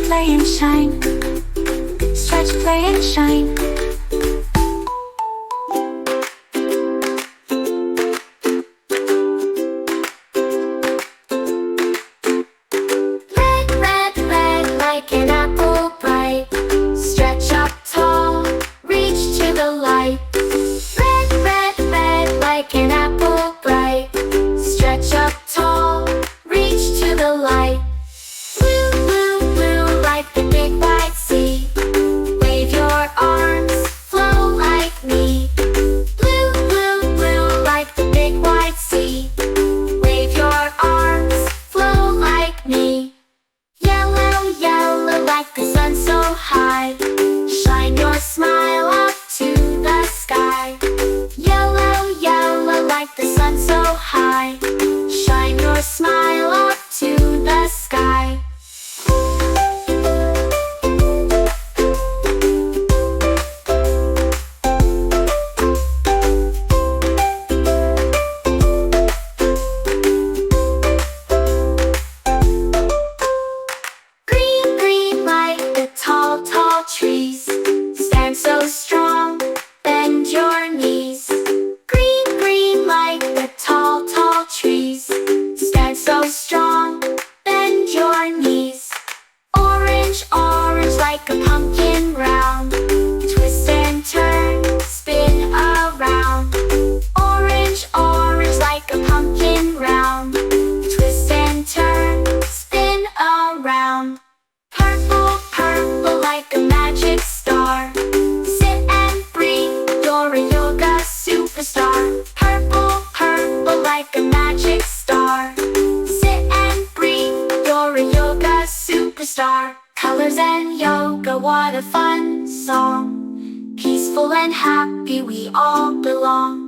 play and shine. Stretch, play and shine. Red, red, red, like an apple bright. Stretch up tall, reach to the light. Red, red, red, like an apple bright. Stretch up tall, reach to the light. Blue, blue, blue, like the big white sea. Wave your arms, flow like me. Blue, blue, blue, like the big white sea. Wave your arms, flow like me. Yellow, yellow, like the sun so high. Shine your smile up to the sky. Yellow, yellow, like the sun so high. Shine your smile up to the sky. Green, green, like the tall, tall trees. Stand so strong, bend your knees. Green, green, like the tall, tall trees. Stand so strong, bend your knees. Orange, orange, like a pumpkin round. Twist and turn, spin around. Orange, orange, like a pumpkin round. Twist and turn, spin around. Purple, purple, like a magic star. Sit and breathe, you're a yoga superstar. Purple, purple, like a magic star. Sit and breathe, you're a yoga superstar. Colors and yoga, what a fun song. Peaceful and happy, we all belong.